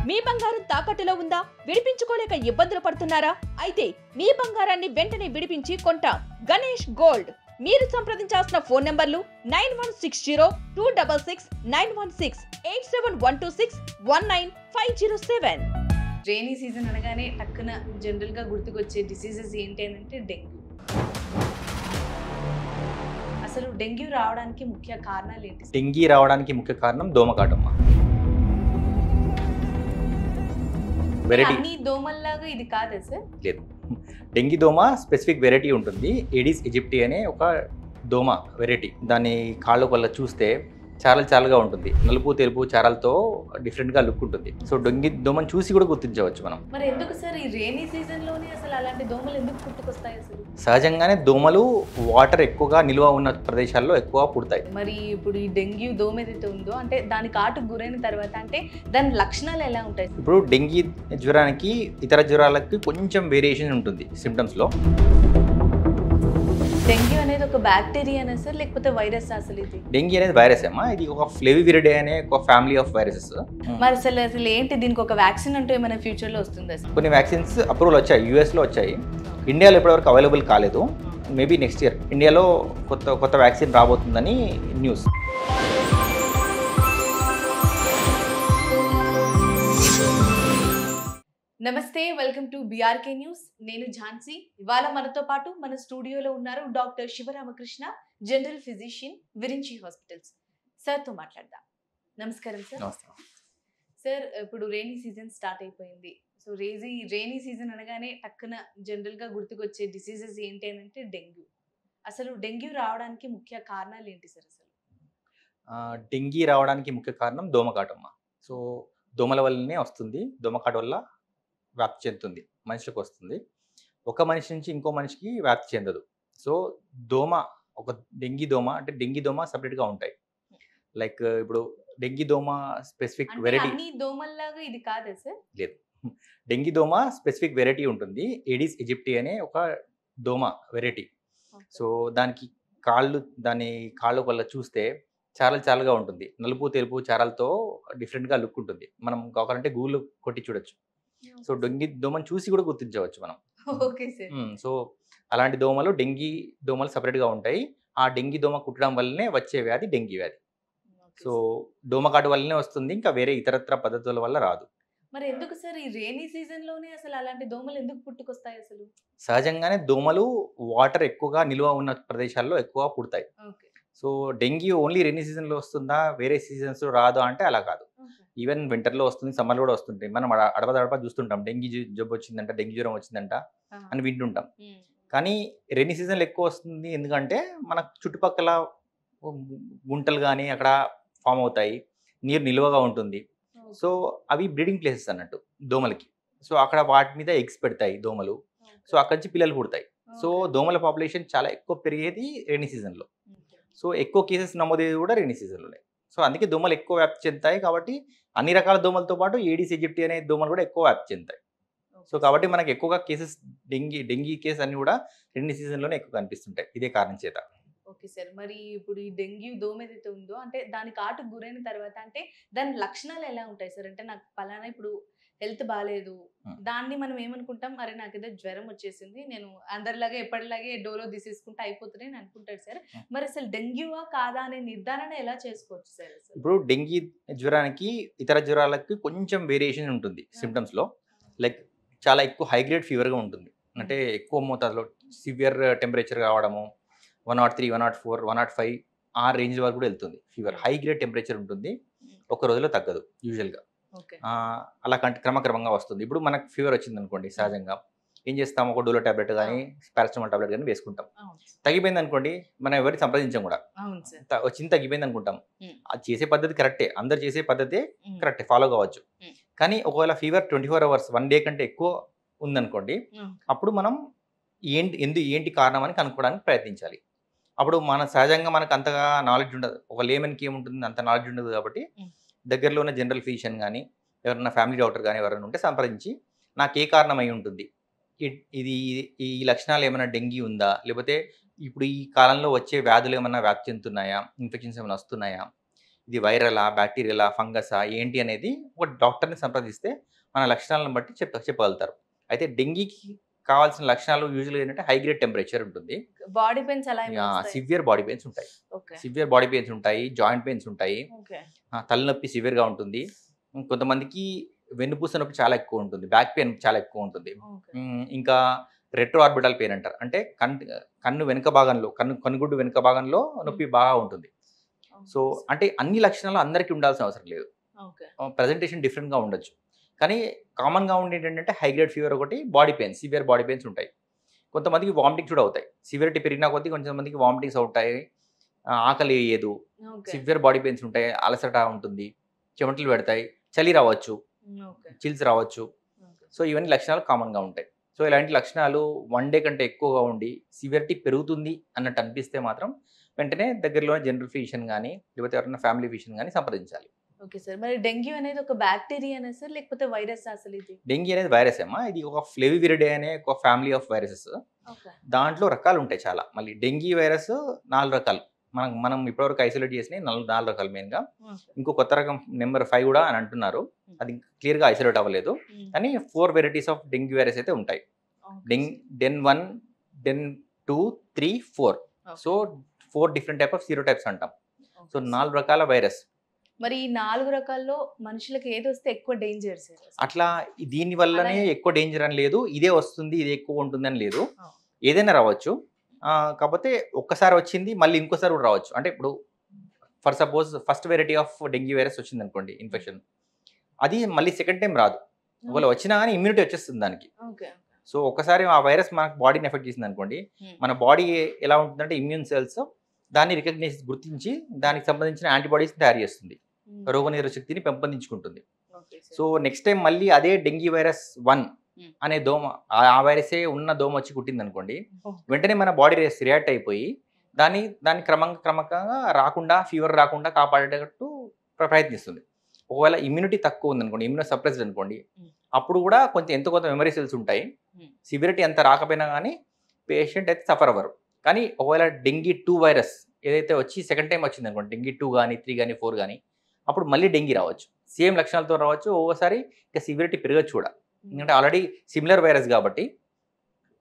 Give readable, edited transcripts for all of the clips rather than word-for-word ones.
మీ బంగారం తాకట్టులో ఉందా? విడిపించుకోలేక ఇబ్బందులు పడుతున్నారా? అయితే మీ బంగారాన్ని వెంటనే విడిపించి కొంటాం. గణేష్ గోల్డ్. మీరు సంప్రదించాల్సిన ఫోన్ నంబర్లు 9160-266-916, 8712619507. రైనీ సీజన్ అనగానే టక్కున జనరల్గా గుర్తుకొచ్చే డిసీజెస్ ఏంటి అని అంటే డెంగ్యూ. అసలు డెంగ్యూ రావడానికి ముఖ్య కారణాలు ఏంటి? డెంగీ రావడానికి ముఖ్య కారణం దోమకాటమ్మ. అన్ని దోమల్లాగా ఇది కాదా సార్? లేదు, డెంగీ దోమ స్పెసిఫిక్ వెరైటీ ఉంటుంది. ఏడిస్ ఈజిప్టి అనే ఒక దోమ వెరైటీ. దాని కాళ్ళ వల్ల చూస్తే చారలుగా ఉంటుంది. నలుపు తెలుపు చారలతో డిఫరెంట్గా లుక్ ఉంటుంది. సో డెంగీ దోమను చూసి కూడా గుర్తించవచ్చు మనం. మరి ఎందుకు సార్ ఈ రైనీ సీజన్లోనే అసలు అలాంటి దోమలు ఎందుకు పుట్టుకొస్తాయి అసలు? సహజంగానే దోమలు వాటర్ ఎక్కువగా నిల్వ ఉన్న ప్రదేశాల్లో ఎక్కువ పుడతాయి. మరి ఇప్పుడు ఈ డెంగ్యూ దోమ ఏదైతే ఉందో అంటే దాని కాటుకు గురైన తర్వాత అంటే దాని లక్షణాలు ఎలా ఉంటాయి? ఇప్పుడు డెంగీ జ్వరానికి ఇతర జ్వరాలకి కొంచెం వేరియేషన్ ఉంటుంది సిమ్టమ్స్లో. డెంగ్యూ అనేది ఒక బ్యాక్టీరియానా సార్ లేకపోతే వైరస్? అసలు ఇది డెంగీ అనేది వైరస్ అమ్మా. ఇది ఒక ఫ్లేవివిరిడే అనే ఒక ఫ్యామిలీ ఆఫ్ వైరసెస్. మరి అసలు ఏంటి దీనికి ఒక వ్యాక్సిన్ అంటూ ఏమైనా ఫ్యూచర్లో వస్తుందా సార్? కొన్ని వ్యాక్సిన్స్ అప్రూవల్ వచ్చాయి, యూఎస్లో వచ్చాయి. ఇండియాలో ఇప్పటివరకు అవైలబుల్ కాలేదు. మేబీ నెక్స్ట్ ఇయర్ ఇండియాలో కొత్త వ్యాక్సిన్ రాబోతుందని న్యూస్. నమస్తే, వెల్కమ్ టు బీఆర్కే న్యూస్. నేను ఝాన్సీ. ఇవాళ మనతో పాటు మన స్టూడియోలో ఉన్నారు doctor Sivaramakrishna, general physician, Virinchi hospitals. సార్తో మాట్లాడదాం. నమస్కారం సార్. సార్, ఇప్పుడు రైనీ సీజన్ స్టార్ట్ అయిపోయింది. సో రైనీ సీజన్ అనగానే టక్కున జనరల్గా గుర్తుకొచ్చే డిసీజెస్ ఏంటి అని అంటే డెంగ్యూ. అసలు డెంగ్యూ రావడానికి ముఖ్య కారణాలు ఏంటి సార్? అసలు డెంగీ రావడానికి ముఖ్య కారణం దోమకాటమ్మ. సో దోమల వల్లనే వస్తుంది. దోమకాట వల్ల వ్యాప్తి చెందుతుంది, మనుషులకు వస్తుంది. ఒక మనిషి నుంచి ఇంకో మనిషికి వ్యాప్తి చెందదు. సో ఒక డెంగీ దోమ అంటే డెంగీ దోమ సపరేట్గా ఉంటాయి. లైక్ ఇప్పుడు డెంగీ దోమ స్పెసిఫిక్ వెరైటీ. అన్ని దోమల్లాగా ఇది కాదా సార్? లేదు, డెంగీ దోమ స్పెసిఫిక్ వెరైటీ ఉంటుంది. ఏడిస్ ఈజిప్టి అనే ఒక దోమ వెరైటీ. సో దాని కాళ్ళ వల్ల చూస్తే చారలుగా ఉంటుంది. నలుపు తెలుపు చారలతో డిఫరెంట్గా లుక్ ఉంటుంది. మనం కావాలంటే గూగుల్ కొట్టి చూడొచ్చు. సో డెంగీ దోమను చూసి కూడా గుర్తించవచ్చు మనం. Okay sir. సో అలాంటి దోమలు డెంగీ దోమలు సపరేట్గా ఉంటాయి. ఆ డెంగీ దోమ కుట్టడం వల్లనే వచ్చే వ్యాధి డెంగీ వ్యాధి. సో దోమకాటు వల్లనే వస్తుంది, ఇంకా వేరే ఇతరత్ర పద్ధతుల వల్ల రాదు. మరి ఎందుకు సార్ ఈ రైనీ సీజన్లోనే అసలు అలాంటి దోమలు ఎందుకు పుట్టుకొస్తాయి అసలు? సహజంగానే దోమలు వాటర్ ఎక్కువగా నిల్వ ఉన్న ప్రదేశాల్లో ఎక్కువ పుడతాయి. సో డెంగీ ఓన్లీ రైనీ సీజన్లో వస్తుందా, వేరే సీజన్స్లో రాదా అంటే అలా కాదు. ఈవెన్ వింటర్లో వస్తుంది, సమ్మర్లో కూడా వస్తుంటాయి. మనం అడపదడప చూస్తుంటాం డెంగీ జబ్బు వచ్చిందంట, డెంగీ జ్వరం వచ్చిందంట అని వింటుంటాం. కానీ రైనీ సీజన్లో ఎక్కువ వస్తుంది ఎందుకంటే మన చుట్టుపక్కల గుంటలు కానీ అక్కడ ఫామ్ అవుతాయి, నీరు నిల్వగా ఉంటుంది. సో అవి బ్రీడింగ్ ప్లేసెస్ అన్నట్టు దోమలకి. సో అక్కడ వాటి మీద ఎగ్స్ పెడతాయి దోమలు. సో అక్కడి నుంచి పిల్లలు పుడతాయి. సో దోమల పాపులేషన్ చాలా ఎక్కువ పెరిగేది రైనీ సీజన్లో. సో ఎక్కువ కేసెస్ నమోదయ్యేది కూడా రైనీ సీజన్లోనే. సో అందుకే దోమలు ఎక్కువ వ్యాప్తి చెందుతాయి. కాబట్టి అన్ని రకాల దోమలతో పాటు ఏడిస్ ఈజిప్టి అనే దోమలు కూడా ఎక్కువ వ్యాప్తి చెందుతాయి. సో కాబట్టి మనకి ఎక్కువగా కేసెస్ డెంగీ కేసు అన్ని కూడా రైనీ సీజన్లోనే ఎక్కువ కనిపిస్తుంటాయి. ఇదే కారణం చేత. Okay sir. మరి ఇప్పుడు ఈ డెంగ్యూ దోమ ఏదైతే ఉందో అంటే దాని కాటుకు గురైన తర్వాత అంటే దాని లక్షణాలు ఎలా ఉంటాయి సార్? అంటే నాకు పలానా ఇప్పుడు హెల్త్ బాగాలేదు, దాన్ని మనం ఏమనుకుంటాం, అరే నాకేదో జ్వరం వచ్చేసింది, నేను అందరిలాగే ఎప్పటిలాగే డోలో తీసేసుకుంటే అయిపోతుంది అని అనుకుంటాడు సార్. మరి అసలు డెంగ్యూవా కాదా అనే నిర్ధారణ ఎలా చేసుకోవచ్చు సార్? ఇప్పుడు డెంగీ జ్వరానికి ఇతర జ్వరాలకి కొంచెం వేరియేషన్ ఉంటుంది సిమ్టమ్స్లో. లైక్ చాలా ఎక్కువ హైగ్రేడ్ ఫీవర్గా ఉంటుంది. అంటే ఎక్కువ మోతాదులో సివియర్ టెంపరేచర్ రావడము, 103, 104, 105 ఆ రేంజ్ వరకు కూడా వెళ్తుంది ఫీవర్. హై గ్రేడ్ టెంపరేచర్ ఉంటుంది, ఒక రోజులో తగ్గదు యూజువల్గా. అలా క్రమక్రమంగా వస్తుంది. ఇప్పుడు మనకు ఫీవర్ వచ్చింది అనుకోండి, సహజంగా ఏం చేస్తాం, ఒక డోలో టాబ్లెట్ కానీ పారాసిటమాల్ టాబ్లెట్ కానీ వేసుకుంటాం. తగ్గిపోయింది అనుకోండి, మనం ఎవరికి సంప్రదించాం కూడా, వచ్చింది తగ్గిపోయింది అనుకుంటాం. అది చేసే పద్ధతి కరెక్టే, అందరు చేసే పద్ధతే కరెక్టే, ఫాలో కావచ్చు. కానీ ఒకవేళ ఫీవర్ 24 hours 1 day కంటే ఎక్కువ ఉందనుకోండి, అప్పుడు మనం ఏంటి కారణం అని కనుక్కోవడానికి ప్రయత్నించాలి. అప్పుడు సహజంగా మనకు అంతగా నాలెడ్జ్ ఉండదు, ఒక లేమన్కి ఏముంటుంది అంత నాలెడ్జ్ ఉండదు. కాబట్టి దగ్గరలో ఉన్న జనరల్ ఫిజిషియన్ కానీ ఎవరైనా ఫ్యామిలీ డాక్టర్ కానీ ఎవరైనా ఉంటే సంప్రదించి నాకు ఏ కారణం అయి ఉంటుంది, ఈ లక్షణాలు ఏమైనా డెంగీ ఉందా, లేకపోతే ఇప్పుడు ఈ కాలంలో వచ్చే వ్యాధులు ఏమైనా వ్యాప్తి చెందుతున్నాయా, ఇన్ఫెక్షన్స్ ఏమైనా వస్తున్నాయా, ఇది వైరలా, బ్యాక్టీరియలా, ఫంగసా ఏంటి అనేది ఒక డాక్టర్ని సంప్రదిస్తే మన లక్షణాలను బట్టి చెప్పగలుగుతారు. అయితే డెంగీకి కావాల్సిన లక్షణాలు యూజువల్గా ఏంటంటే హై గ్రేడ్ టెంపరేచర్ ఉంటుంది, బాడీ పెయిన్స్ అలా ఏమైనా వస్తాయా? సివియర్ బాడీ పెయిన్స్ ఉంటాయి, ఓకే. సివియర్ బాడీ పెయిన్స్ ఉంటాయి, జాయింట్ పెయిన్స్ ఉంటాయి, ఓకే. తలనొప్పి సివియర్గా ఉంటుంది, కొంతమందికి వెన్నుపూస నొప్పి చాలా ఎక్కువ ఉంటుంది, బ్యాక్ పెయిన్ చాలా ఎక్కువ ఉంటుంది, ఓకే. ఇంకా రెట్రో ఆర్బిటల్ పెయిన్ అంటారు, అంటే కన్ను వెనుక భాగంలో కనుగుడ్డు వెనుక భాగంలో నొప్పి బాగా ఉంటుంది. సో అంటే అన్ని లక్షణాలు అందరికీ ఉండాల్సిన అవసరం లేదు, ఓకే. ప్రజెంటేషన్ డిఫరెంట్గా ఉండొచ్చు. కానీ కామన్గా ఉండేది ఏంటంటే హై గ్రేడ్ ఫీవర్ ఒకటి, body pains, severe body pains ఉంటాయి. కొంతమందికి వామిటింగ్స్ కూడా అవుతాయి, సివియరిటీ పెరిగిన కొద్దీ కొంతమందికి వామిటింగ్స్ అవుతాయి, ఆకలి వేయదు, ఓకే. సివియర్ బాడీ పెయిన్స్ ఉంటాయి, అలసట ఉంటుంది, చెమటలు పెడతాయి, చలి రావచ్చు, ఓకే. చిల్స్ రావచ్చు. ఓకే. సో ఇవన్నీ లక్షణాలు కామన్గా ఉంటాయి. సో ఇలాంటి లక్షణాలు 1 డే కంటే ఎక్కువగా ఉండి సివియరిటీ పెరుగుతుంది అన్నట్టు అనిపిస్తే మాత్రం వెంటనే దగ్గరలోనే జనరల్ ఫిజిషియన్ కానీ లేకపోతే ఎవరైనా ఫ్యామిలీ ఫిజిషియన్ కానీ సంప్రదించాలి. Okay sir. మరి డెంగ్యూ అనేది ఒక బ్యాక్టీరియానా సార్, లేకపోతే వైరస్ అసలు ఇది? డెంగీ అనేది వైరస్ అమ్మా, ఇది ఒక ఫ్లేవివిరిడే అనే ఒక ఫ్యామిలీ ఆఫ్ వైరసెస్. ఓకే. దాంట్లో రకాలు ఉంటాయి చాలా. మళ్ళీ డెంగీ వైరస్ 4 రకాలు, మనం ఇప్పటివరకు ఐసోలేట్ చేసినవి 4 రకాలు మెయిన్గా. ఓకే. ఇంకో కొత్త రకం నెంబర్ 5 కూడా అని అంటున్నారు, అది క్లియర్గా ఐసోలేట్ అవ్వలేదు. కానీ 4 వెరైటీస్ ఆఫ్ డెంగ్యూ వైరస్ అయితే ఉంటాయి. DEN 1, DEN 2, 3, 4. So 4 different type of serotypes అంటాం. సో 4 రకాల వైరస్. మరి ఈ 4 రకాల్లో మనుషులకు ఏది వస్తే ఎక్కువ డేంజర్ సార్? అట్లా దీని వల్లనే అలాగే. ఎక్కువ డేంజర్ అని లేదు, ఇదే వస్తుంది ఇది ఎక్కువ ఉంటుంది అని లేదు, ఆ. ఏదైనా రావచ్చు. కాకపోతే ఒక్కసారి వచ్చింది మళ్ళీ ఇంకోసారి కూడా రావచ్చు. అంటే ఇప్పుడు for suppose first variety of dengue virus వచ్చింది అనుకోండి ఇన్ఫెక్షన్, అది మళ్ళీ సెకండ్ టైం రాదు, ఒకవేళ వచ్చినా కానీ ఇమ్యూనిటీ వచ్చేస్తుంది దానికి. ఓకే. సో ఒకసారి ఆ వైరస్ మన బాడీని ఎఫెక్ట్ చేసింది అనుకోండి, మన బాడీ ఎలా ఉంటుందంటే ఇమ్యూన్ సెల్స్ దాన్ని రికగ్నైజ్ గుర్తించి దానికి సంబంధించిన యాంటీబాడీస్ తయారు చేస్తుంది, రోగనిరోధక శక్తిని పెంపొందించుకుంటుంది. Okay sir. So next time మళ్ళీ అదే డెంగీ వైరస్ 1 అనే దోమ, ఆ వైరసే ఉన్న దోమ వచ్చి కుట్టింది అనుకోండి, వెంటనే మన బాడీ రియాక్ట్ అయిపోయి దాన్ని క్రమంగా రాకుండా, ఫీవర్ రాకుండా కాపాడేటట్టు ప్రయత్నిస్తుంది. ఒకవేళ ఇమ్యూనిటీ తక్కువ ఉంది అనుకోండి, ఇమ్యూనో సప్రెస్డ్ అనుకోండి, అప్పుడు కూడా ఎంతో కొంత మెమరీ సెల్స్ ఉంటాయి, సివియరిటీ అంత రాకపోయినా కానీ పేషెంట్ అయితే సఫర్ అవ్వరు. కానీ ఒకవేళ డెంగీ 2 వైరస్ ఏదైతే వచ్చి సెకండ్ టైం వచ్చింది అనుకోండి, డెంగీ 2 కానీ 3 కానీ 4 కానీ, అప్పుడు మళ్ళీ డెంగీ రావచ్చు, సేమ్ లక్షణాలతో రావచ్చు, ఒక్కోసారి ఇంకా సివియరిటీ పెరగచ్చు కూడా. ఎందుకంటే ఆల్రెడీ సిమిలర్ వైరస్ కాబట్టి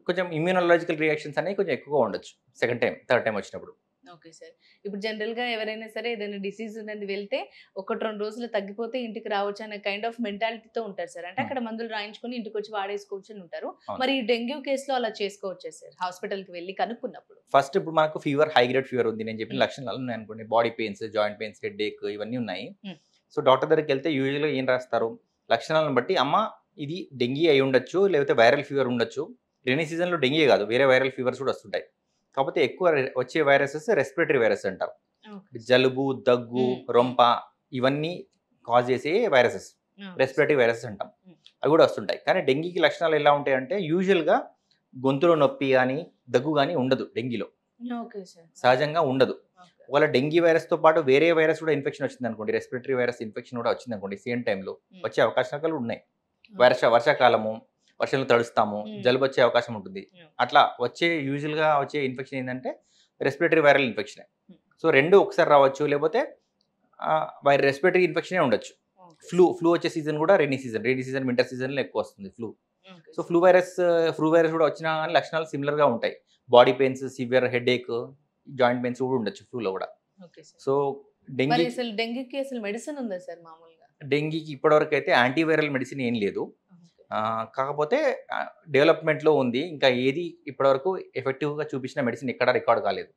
కొంచెం ఇమ్యూనలాజికల్ రియాక్షన్స్ అనేవి కొంచెం ఎక్కువగా ఉండొచ్చు సెకండ్ టైం, థర్డ్ టైం వచ్చినప్పుడు. Okay sir. ఇప్పుడు జనరల్గా ఎవరైనా సరే ఏదైనా డిసీజ్ ఉన్నది వెళ్తే 1-2 రోజులు తగ్గిపోతే ఇంటికి రావచ్చు అనే కైండ్ ఆఫ్ మెంటాలిటీతో ఉంటారు సార్. అంటే అక్కడ మందులు రాయించుకొని ఇంటికి వచ్చి వాడేసుకోవచ్చు అని ఉంటారు. మరి ఈ డెంగ్యూ కేసులో అలా చేసుకోవచ్చా సార్, హాస్పిటల్కి వెళ్ళి కనుక్కున్నప్పుడు? ఫస్ట్ ఇప్పుడు మనకు ఫీవర్, హై గ్రేడ్ ఫీవర్ ఉంది, నేను చెప్పిన లక్షణాలు ఉన్నాయి అనుకోండి, body pains, joint pains, headache ఇవన్నీ ఉన్నాయి. సో డాక్టర్ దగ్గరికి వెళ్తే యూజువల్గా ఏం రాస్తారు, లక్షణాలను బట్టి అమ్మ ఇది డెంగీ అయి ఉండొచ్చు, లేకపోతే వైరల్ ఫీవర్ ఉండొచ్చు. రెయినీ సీజన్లో డెంగీ కాదు, వేరే వైరల్ ఫీవర్స్ కూడా వస్తుంటాయి. కాకపోతే ఎక్కువ వచ్చే వైరసెస్ రెస్పిరేటరీ వైరస్ అంటారు. జలుబు, దగ్గు, రొంప ఇవన్నీ కాజ్ చేసే వైరసెస్ రెస్పిరేటరీ వైరసెస్ అంటాం, అవి కూడా వస్తుంటాయి. కానీ డెంగీకి లక్షణాలు ఎలా ఉంటాయంటే యూజువల్గా గొంతులో నొప్పి కానీ దగ్గు కానీ ఉండదు డెంగీలో, సహజంగా ఉండదు. ఒకవేళ డెంగీ వైరస్తో పాటు వేరే వైరస్ కూడా ఇన్ఫెక్షన్ వచ్చింది అనుకోండి, రెస్పిరేటరీ వైరస్ ఇన్ఫెక్షన్ కూడా వచ్చింది అనుకోండి, సేమ్ టైంలో వచ్చే అవకాశాలు ఉన్నాయి. వర్షాకాలము, వర్షంలో తడుస్తాము, జలుబు వచ్చే అవకాశం ఉంటుంది. అట్లా యూజువల్గా వచ్చే ఇన్ఫెక్షన్ ఏంటంటే రెస్పిరేటరీ వైరల్ ఇన్ఫెక్షన్. సో 2 ఒకసారి రావచ్చు, లేకపోతే రెస్పిరేటరీ ఇన్ఫెక్షనే ఉండొచ్చు. ఫ్లూ వచ్చే సీజన్ కూడా రెయినీ సీజన్, వింటర్ సీజన్లో ఎక్కువ వస్తుంది ఫ్లూ. సో ఫ్లూ వైరస్ కూడా వచ్చినా కానీ లక్షణాలు సిమిలర్గా ఉంటాయి, బాడీ పెయిన్స్, సివియర్ హెడ్ ఏక్, జాయింట్ పెయిన్స్ కూడా ఉండొచ్చు ఫ్లూలో కూడా. సో డెంగీకి అసలు మెడిసిన్ ఉందా సార్? మామూలుగా డెంగీకి ఇప్పటివరకు అయితే యాంటీవైరల్ మెడిసిన్ ఏం లేదు, కాకపోతే డెవలప్మెంట్లో ఉంది. ఇంకా ఏది ఇప్పటివరకు ఎఫెక్టివ్గా చూపించిన మెడిసిన్ ఎక్కడ రికార్డ్ కాలేదు.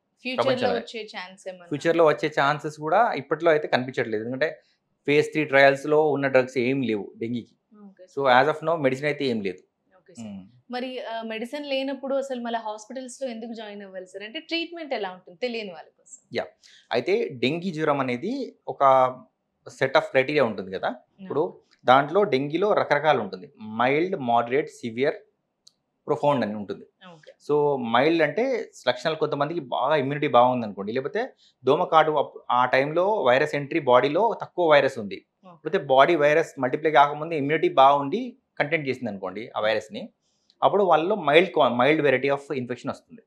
ఫ్యూచర్లో వచ్చే ఛాన్సెస్ కూడా ఇప్పట్లో అయితే కనిపించట్లేదు, ఎందుకంటే phase 3 ట్రయల్స్లో ఉన్న డ్రగ్స్ ఏం లేవు డెంగీకి. So as of no medicine అయితే ఏం లేదు. మరి మెడిసిన్ లేనప్పుడు అసలు మళ్ళీ హాస్పిటల్స్లో ఎందుకు జాయిన్ అవ్వాలి సార్? అంటే ట్రీట్మెంట్ ఎలా ఉంటుంది తెలియని వాళ్ళ కోసం. అయితే డెంగీ జ్వరం అనేది ఒక సెట్ ఆఫ్ క్రైటీరియా ఉంటుంది కదా. ఇప్పుడు దాంట్లో డెంగీలో రకరకాలు ఉంటుంది, మైల్డ్, మోడరేట్, సివియర్, ప్రొఫౌండ్ అని ఉంటుంది. సో మైల్డ్ అంటే లక్షణాలు కొంతమందికి బాగా ఇమ్యూనిటీ బాగుంది అనుకోండి, లేకపోతే దోమకాటు ఆ టైంలో వైరస్ ఎంట్రీ బాడీలో తక్కువ వైరస్ ఉంది, లేకపోతే బాడీ వైరస్ మల్టిప్లై కాకముందు ఇమ్యూనిటీ బాగుండి కంటెంట్ చేసింది అనుకోండి ఆ వైరస్ని, అప్పుడు వాళ్ళలో మైల్డ్ వెరైటీ ఆఫ్ ఇన్ఫెక్షన్ వస్తుంది.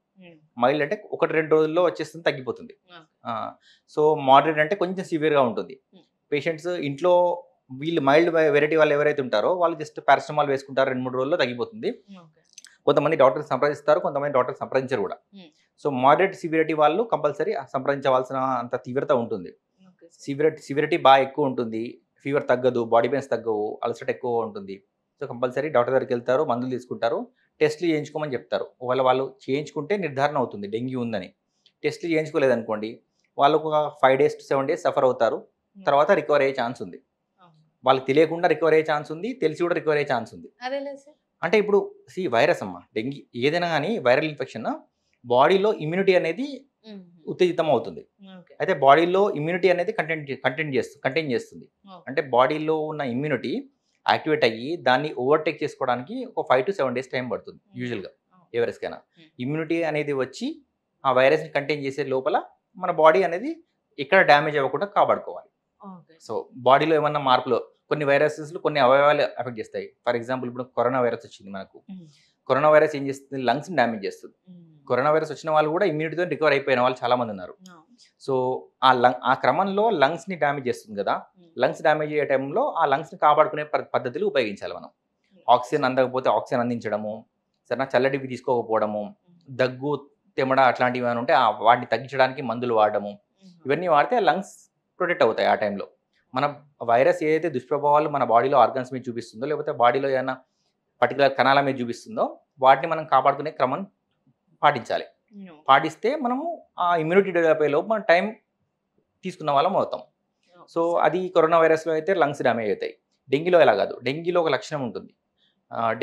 మైల్డ్ అంటే 1-2 రోజుల్లో వచ్చేస్తుంది, తగ్గిపోతుంది. Okay. సో మోడరేట్ అంటే కొంచెం సివియర్గా ఉంటుంది. పేషెంట్స్ ఇంట్లో వీళ్ళు మైల్డ్ వెరైటీ వాళ్ళు ఎవరైతే ఉంటారో వాళ్ళు జస్ట్ పారాసిటమాల్ వేసుకుంటారు, 2-3 రోజుల్లో తగ్గిపోతుంది. కొంతమంది డాక్టర్ సంప్రదిస్తారు, కొంతమంది డాక్టర్ సంప్రదించరు కూడా. సో మోడరేట్ సివియరిటీ వాళ్ళు కంపల్సరీ సంప్రదించవలసిన అంత తీవ్రత ఉంటుంది. సివియరిటీ బాగా ఎక్కువ ఉంటుంది, ఫీవర్ తగ్గదు, బాడీ పెయిన్స్ తగ్గవు, అలసట ఎక్కువ ఉంటుంది. సో కంపల్సరీ డాక్టర్ దగ్గరికి వెళ్తారు, మందులు తీసుకుంటారు, టెస్ట్లు చేయించుకోమని చెప్తారు. ఒకవేళ వాళ్ళు చేయించుకుంటే నిర్ధారణ అవుతుంది డెంగ్యూ ఉందని. టెస్ట్లు చేయించుకోలేదనుకోండి, వాళ్ళు ఒక 5 days to 7 days సఫర్ అవుతారు, తర్వాత రికవర్ అయ్యే ఛాన్స్ ఉంది. వాళ్ళకి తెలియకుండా రికవర్ అయ్యే ఛాన్స్ ఉంది, తెలిసి కూడా రికవర్ అయ్యే ఛాన్స్ ఉంది. అంటే ఇప్పుడు వైరస్ అమ్మ, డెంగ్యూ ఏదైనా కానీ వైరల్ ఇన్ఫెక్షన్ బాడీలో ఇమ్యూనిటీ అనేది ఉత్తేజితం అవుతుంది. అయితే బాడీలో ఇమ్యూనిటీ అనేది కంటైన్ చేస్తుంది. అంటే బాడీలో ఉన్న ఇమ్యూనిటీ యాక్టివేట్ అయ్యి దాన్ని ఓవర్టేక్ చేసుకోవడానికి ఒక 5 to 7 days టైం పడుతుంది యూజువల్గా ఏ వైరస్కైనా. ఇమ్యూనిటీ అనేది వచ్చి ఆ వైరస్ని కంటైన్ చేసే లోపల మన బాడీ అనేది ఎక్కడ డ్యామేజ్ అవ్వకుండా కాపాడుకోవాలి. సో బాడీలో ఏమన్నా మార్పులు, కొన్ని వైరసెస్లు కొన్ని అవయవాలు ఎఫెక్ట్ చేస్తాయి. ఫర్ ఎగ్జాంపుల్ ఇప్పుడు కరోనా వైరస్ వచ్చింది మనకు. కరోనా వైరస్ ఏం చేస్తుంది, లంగ్స్ని డ్యామేజ్ చేస్తుంది. కరోనా వైరస్ వచ్చిన వాళ్ళు కూడా ఇమ్యూనిటీతో రికవర్ అయిపోయిన వాళ్ళు చాలా మంది ఉన్నారు. సో ఆ క్రమంలో లంగ్స్ని డ్యామేజ్ చేస్తుంది కదా. లంగ్స్ డ్యామేజ్ అయ్యే టైంలో ఆ లంగ్స్ని కాపాడుకునే పద్ధతులు ఉపయోగించాలి మనం. ఆక్సిజన్ అందకపోతే ఆక్సిజన్ అందించడము, సరేనా, చల్లటివి తీసుకోకపోవడము, దగ్గు తెమ్మడ అట్లాంటివి ఏమైనా ఉంటే వాటిని తగ్గించడానికి మందులు వాడడము, ఇవన్నీ వాడితే లంగ్స్ ప్రొటెక్ట్ అవుతాయి. ఆ టైంలో మన వైరస్ ఏదైతే దుష్ప్రభావాలు మన బాడీలో ఆర్గన్స్ మీద చూపిస్తుందో, లేకపోతే బాడీలో ఏమైనా పర్టికులర్ కణాల మీద చూపిస్తుందో వాటిని మనం కాపాడుకునే క్రమం పాటించాలి. పాటిస్తే మనము ఆ ఇమ్యూనిటీ డెవలప్ అయ్యే లోపు మన టైం తీసుకున్న వాళ్ళం అవుతాం. సో అది కరోనా వైరస్లో అయితే లంగ్స్ డ్యామేజ్ అవుతాయి. డెంగ్యూలో ఎలా కాదు, డెంగ్యూలో ఒక లక్షణం ఉంటుంది.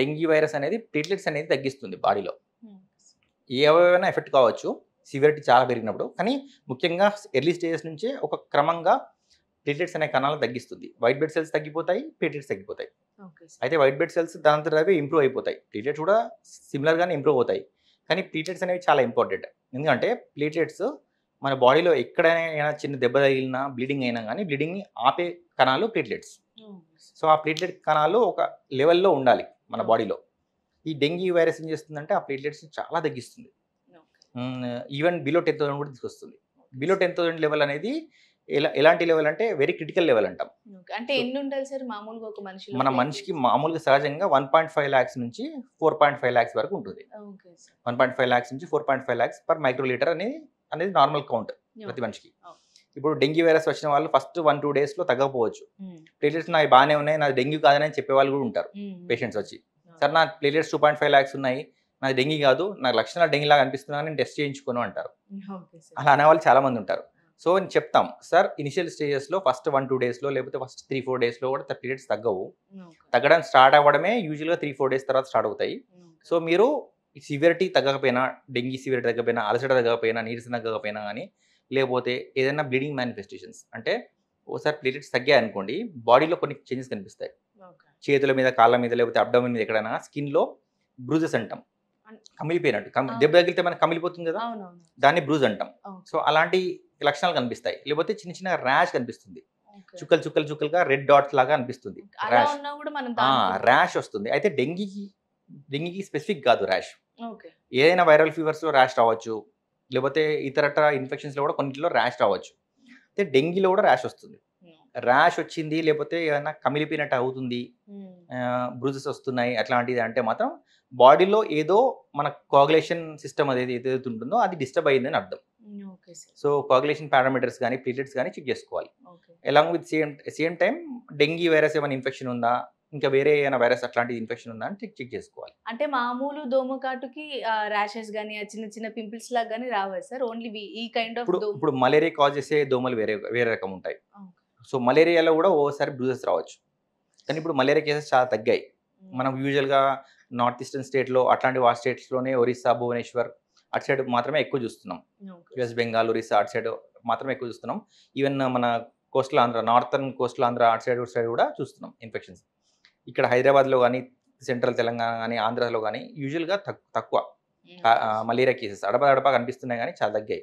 డెంగ్యూ వైరస్ అనేది ప్లేట్లెట్స్ అనేది తగ్గిస్తుంది బాడీలో. ఏ అవయవైనా ఎఫెక్ట్ కావచ్చు సివియరిటీ చాలా పెరిగినప్పుడు, కానీ ముఖ్యంగా ఎర్లీ స్టేజెస్ నుంచే ఒక క్రమంగా ప్లేట్లెట్స్ అనే కణాలు తగ్గిస్తుంది. వైట్ బ్లడ్ సెల్స్ తగ్గిపోతాయి, ప్లేట్లెట్స్ తగ్గిపోతాయి. అయితే వైట్ బ్లడ్ సెల్స్ దాని అవే ఇంప్రూవ్ అయిపోతాయి. ప్లేట్లెట్స్ కూడా సిమిలర్గానే ఇంప్రూవ్ అవుతాయి, కానీ ప్లేట్లెట్స్ అనేవి చాలా ఇంపార్టెంట్. ఎందుకంటే ప్లేట్లెట్స్ మన బాడీలో ఎక్కడైనా చిన్న దెబ్బ తగిలినా, బ్లీడింగ్ అయినా కానీ బ్లీడింగ్ని ఆపే కణాలు ప్లేట్లెట్స్. సో ఆ ప్లేట్లెట్ కణాలు ఒక లెవెల్లో ఉండాలి మన బాడీలో. ఈ డెంగ్యూ వైరస్ ఏం చేస్తుందంటే ఆ ప్లేట్లెట్స్ని చాలా తగ్గిస్తుంది. ఈవెన్ బిలో 10,000 కూడా తీసుకొస్తుంది. బిలో 10,000 లెవెల్ అనేది ఎలాంటి లెవెల్ అంటే వెరీ క్రిటికల్ లెవెల్ అంటాం. అంటే ఎన్ని ఉండాలి సార్ మామూలుగా ఒక మనిషి? మన మనిషికి మామూలుగా సహజంగా 1.5 lakhs నుంచి 4.5 lakhs వరకు ఉంటుంది. 1.5 lakhs నుంచి 4.5 lakhs పర్ మైక్రోలీటర్ అనేది నార్మల్ కౌంట్ ప్రతి మనిషికి. ఇప్పుడు డెంగ్యూ వైరస్ వచ్చిన వాళ్ళు ఫస్ట్ 1-2 daysలో తగ్గకపోవచ్చు. ప్లేట్లెట్స్ నావి బాగానే ఉన్నాయి, నాది డెంగ్యూ కాదని చెప్పేవాళ్ళు కూడా ఉంటారు. పేషెంట్స్ వచ్చి, సార్ నా ప్లేట్లెట్స్ 2.5 lakhs ఉన్నాయి, నాది డెంగ్యూ కాదు, నాకు లక్షణాలు డెంగ్యూ లాగా అనిపిస్తున్నా, నేను టెస్ట్ చేయించుకోను అంటారు. అలా అనేవాళ్ళు చాలా మంది ఉంటారు. సో నేను చెప్తాం, సార్ ఇనిషియల్ స్టేజెస్లో ఫస్ట్ 1-2 daysలో లేకపోతే ఫస్ట్ 3-4 daysలో కూడా ప్లేట్లెట్స్ తగ్గవు. తగ్గడం స్టార్ట్ అవ్వడమే యూజువల్గా 3-4 days తర్వాత స్టార్ట్ అవుతాయి. సో మీరు సివియరిటీ తగ్గకపోయినా, డెంగ్యూ సివియరిటీ తగ్గకపోయినా, అలసట తగ్గకపోయినా, నీరసం తగ్గకపోయినా కానీ, లేకపోతే ఏదైనా బ్లీడింగ్ మేనిఫెస్టేషన్స్ అంటే ఒకసారి ప్లేట్లెట్స్ తగ్గాయి అనుకోండి, బాడీలో కొన్ని చేంజెస్ కనిపిస్తాయి. చేతుల మీద, కాళ్ళ మీద, లేకపోతే అబ్డోమెన్ మీద ఎక్కడైనా స్కిన్లో బ్రూజెస్ అంటాం, కమిలిపోయినట్టు. దెబ్బ తగిలితే మనకి కమిలిపోతుంది కదా, దాన్ని బ్రూజ్ అంటాం. సో అలాంటి లక్షణాలు కనిపిస్తాయి. లేకపోతే చిన్న చిన్న ర్యాష్ కనిపిస్తుంది, చుక్కలుగా రెడ్ డాట్స్ లాగా అనిపిస్తుంది, ర్యాష్ వస్తుంది. అయితే డెంగీకి స్పెసిఫిక్ కాదు ర్యాష్. ఏదైనా వైరల్ ఫీవర్స్లో ర్యాష్ రావచ్చు, లేకపోతే ఇతరత్ర ఇన్ఫెక్షన్స్లో కూడా కొన్నింటిలో ర్యాష్ రావచ్చు. అయితే డెంగీలో కూడా ర్యాష్ వస్తుంది. ర్యాష్ వచ్చింది, లేకపోతే ఏదైనా కమిలిపోయినట్టు అవుతుంది, బ్రూజెస్ వస్తున్నాయి, అట్లాంటిది అంటే మాత్రం బాడీలో ఏదో మన కోగులేషన్ సిస్టమ్ ఏదైతే ఉంటుందో అది డిస్టర్బ్ అయ్యిందని అర్థం. సో కోగులేషన్ పారామీటర్స్ కానీ ప్లేట్లెట్స్ కానీ చెక్ చేసుకోవాలి. Along with same time dengue virus ఏమైనా ఇన్ఫెక్షన్ ఉందా, ఇంకా వేరే ఏమైనా వైరస్ అట్లాంటి ఇన్ఫెక్షన్ ఉందా అని చెక్ చేసుకోవాలి. అంటే మామూలు దోమకాటుకి ర్యాషెస్ కానీ చిన్న చిన్న పింపుల్స్ లాగా కానీ రావాలి సార్? ఓన్లీ ఈ కైండ్ ఆఫ్ ఇప్పుడు మలేరియా కాజ్ చేసే దోమలు వేరే రకం ఉంటాయి. సో మలేరియాలో కూడా ఓసారి బ్రూజెస్ రావచ్చు, కానీ ఇప్పుడు మలేరియా కేసెస్ చాలా తగ్గాయి. మనం యూజువల్గా నార్త్ ఈస్టర్న్ స్టేట్లో అట్లాంటి ఆ స్టేట్స్లోనే ఒరిస్సా, భువనేశ్వర్ అటు సైడ్ మాత్రమే ఎక్కువ చూస్తున్నాం. వెస్ట్ బెంగాల్, ఒరిస్సా అటు సైడ్ మాత్రమే ఎక్కువ చూస్తున్నాం. ఈవెన్ మన coastal Andhra, northern coastal Andhra అటు సైడ్ కూడా చూస్తున్నాం ఇన్ఫెక్షన్స్. ఇక్కడ హైదరాబాద్లో కానీ, సెంట్రల్ తెలంగాణ కానీ, ఆంధ్రాలో కానీ యూజువల్గా తక్కువ మలేరియా కేసెస్ అడపా కనిపిస్తున్నాయి, కానీ చాలా తగ్గాయి.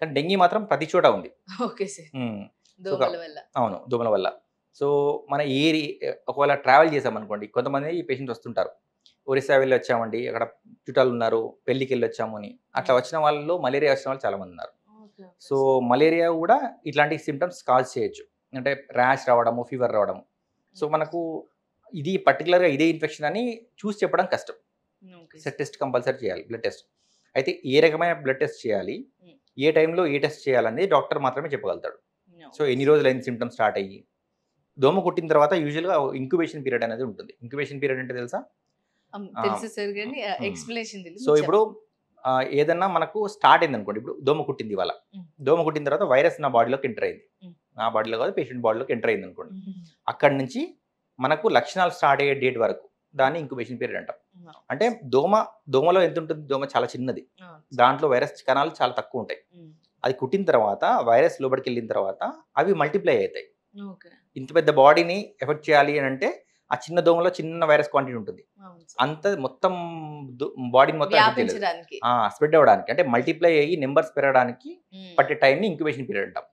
కానీ డెంగీ మాత్రం ప్రతి చోట ఉంది. అవును, దోమల వల్ల. సో మన ఒకవేళ ట్రావెల్ చేసామనుకోండి, కొంతమంది ఈ పేషెంట్స్ వస్తుంటారు, ఒరిస్సా వెళ్ళి వచ్చామండి, అక్కడ చుట్టాలు ఉన్నారు, పెళ్ళికి వెళ్ళి వచ్చాము అని అట్లా వచ్చిన వాళ్ళలో మలేరియా వచ్చిన వాళ్ళు చాలా మంది ఉన్నారు. సో మలేరియా కూడా ఇట్లాంటి సిమ్టమ్స్ కాజ్ చేయొచ్చు, అంటే ర్యాష్ రావడము, ఫీవర్ రావడము. సో మనకు ఇది పర్టికులర్గా ఇదే ఇన్ఫెక్షన్ అని చూసి చెప్పడం కష్టం. టెస్ట్ కంపల్సరీ చేయాలి, బ్లడ్ టెస్ట్. అయితే ఏ రకమైన బ్లడ్ టెస్ట్ చేయాలి, ఏ టైంలో ఏ టెస్ట్ చేయాలనేది డాక్టర్ మాత్రమే చెప్పగలుగుతాడు. సో ఎన్ని రోజులు అయిన సిమ్టమ్స్ స్టార్ట్ అయ్యి దోమ కుట్టిన తర్వాత యూజువల్గా ఇంక్యుబేషన్ పీరియడ్ అనేది ఉంటుంది. ఇంక్యుబేషన్ పీరియడ్ అంటే తెలుసా? తెలుసు సార్, కానీ ఎక్స్ప్లెనేషన్ తెలుసు. సో ఇప్పుడు ఏదన్నా మనకు స్టార్ట్ అయింది అనుకోండి, ఇప్పుడు దోమ కుట్టింది ఇవాళ, దోమ కుట్టిన తర్వాత వైరస్ నా బాడీలోకి ఎంటర్ అయింది, నా బాడీలో కాదు పేషెంట్ బాడీలోకి ఎంటర్ అయింది అనుకోండి, అక్కడి నుంచి మనకు లక్షణాలు స్టార్ట్ అయ్యే డేట్ వరకు దాన్ని ఇంక్యుబేషన్ పీరియడ్ అంటాం. అంటే దోమలో ఎంత ఉంటుంది, దోమ చాలా చిన్నది, దాంట్లో వైరస్ కణాలు చాలా తక్కువ ఉంటాయి. అది కుట్టిన తర్వాత వైరస్ లోపలికి వెళ్ళిన తర్వాత అవి మల్టిప్లై అవుతాయి. ఇంత పెద్ద బాడీని ఎఫెక్ట్ చేయాలి అని అంటే ఆ చిన్న దోమలో చిన్న వైరస్ క్వాంటిటీ ఉంటుంది, అంత మొత్తం బాడీని మొత్తం స్ప్రెడ్ అవ్వడానికి, అంటే మల్టిప్లై అయ్యి నెంబర్స్ పెరగడానికి పట్టే టైంని ఇంక్యుబేషన్ పీరియడ్ అంటాం.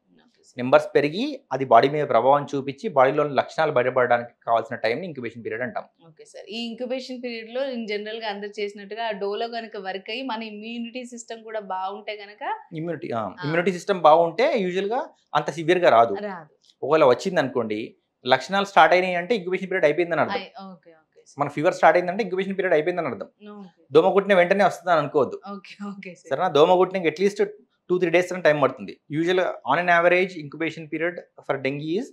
నెంబర్స్ పెరిగి అది బాడీ మీద ప్రభావం చూపించి బాడీలో లక్షణాలు బయటపడడానికి కావాల్సిన టైంని ఇంక్యుబేషన్ పీరియడ్ అంటాం. ఓకే సార్, ఈ ఇంక్యుబేషన్ పీరియడ్ లో జనరల్ గా అందరు చేసినట్టుగా డోలో కనుక వర్క్ అయ్యి మన ఇమ్యూనిటీ సిస్టమ్ కూడా బాగుంటే కనుక ఇమ్యూనిటీ సిస్టమ్ బాగుంటే యూజువల్ గా అంత సివియర్ గా రాదు. ఒకవేళ వచ్చింది అనుకోండి, లక్షణాలు స్టార్ట్ అయినాయి అంటే ఇంక్యుబేషన్ పీరియడ్ అయిపోయిందని అర్థం. మన ఫీవర్ స్టార్ట్ అయిందంటే ఇంక్యుబేషన్ పీరియడ్ అయిపోయిందని అర్థం. దోమ కుట్టిన వెంటనే వస్తుందని అనుకోవద్దు. సరేనా, దోమ కుట్టిన అట్లీస్ట్ 2-3 days అని టైం పడుతుంది. Usual on an average incubation period for dengue is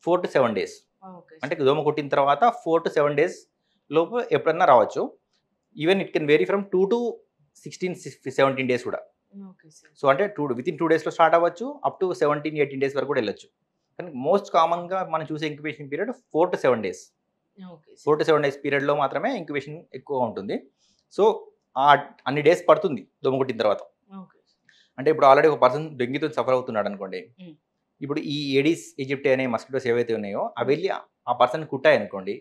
4 to 7 days. అంటే దోమ కుట్టిన తర్వాత 4 to 7 days లోపు ఎప్పుడన్నా రావచ్చు. Even it can vary from 2 to 16-17 days కూడా. సో అంటే వితిన్ 2 days లో స్టార్ట్ అవ్వచ్చు, అప్ టు 17-18 days వరకు కూడా వెళ్ళొచ్చు. కానీ మోస్ట్ కామన్గా మనం చూసే incubation period 4 to 7 days. 4 to 7 days పీరియడ్లో మాత్రమే ఇంక్యుబేషన్ ఎక్కువగా ఉంటుంది. సో అన్ని డేస్ పడుతుంది దోమ కుట్టిన తర్వాత. అంటే ఇప్పుడు ఆల్రెడీ ఒక పర్సన్ డెంగీతో సఫర్ అవుతున్నాడు అనుకోండి, ఇప్పుడు ఈ ఏడిస్ ఈజిప్టి అనే మస్కిటోస్ ఏవైతే ఉన్నాయో అవి వెళ్ళి ఆ పర్సన్ కుట్టాయి అనుకోండి,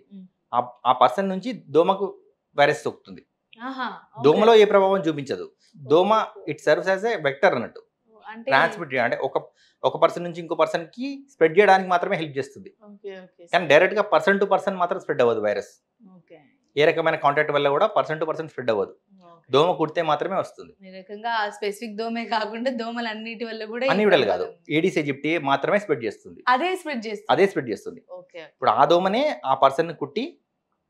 ఆ పర్సన్ నుంచి దోమకు వైరస్ సోకుతుంది. దోమలో ఏ ప్రభావం చూపించదు, దోమ it serves as a vector అన్నట్టు, ట్రాన్స్మిట్ అంటే ఒక పర్సన్ నుంచి ఇంకో పర్సన్ కి స్ప్రెడ్ చేయడానికి మాత్రమే హెల్ప్ చేస్తుంది. కానీ డైరెక్ట్ గా పర్సన్ టు పర్సన్ మాత్రం స్ప్రెడ్ అవ్వదు వైరస్. ఏ రకమైన కాంటాక్ట్ వల్ల కూడా పర్సన్ టు పర్సన్ స్ప్రెడ్ అవ్వదు, దోమ కుడితే మాత్రమే వస్తుంది. స్పెసిఫిక్ దోమే కాకుండా దోమలు అన్నిటి వల్ల కూడా అన్ని విధాలు కాదు, ఏడిస్ ఈజిప్టి మాత్రమే స్ప్రెడ్ చేస్తుంది, అదే స్ప్రెడ్ చేస్తుంది. ఇప్పుడు ఆ దోమనే ఆ పర్సన్ కుట్టి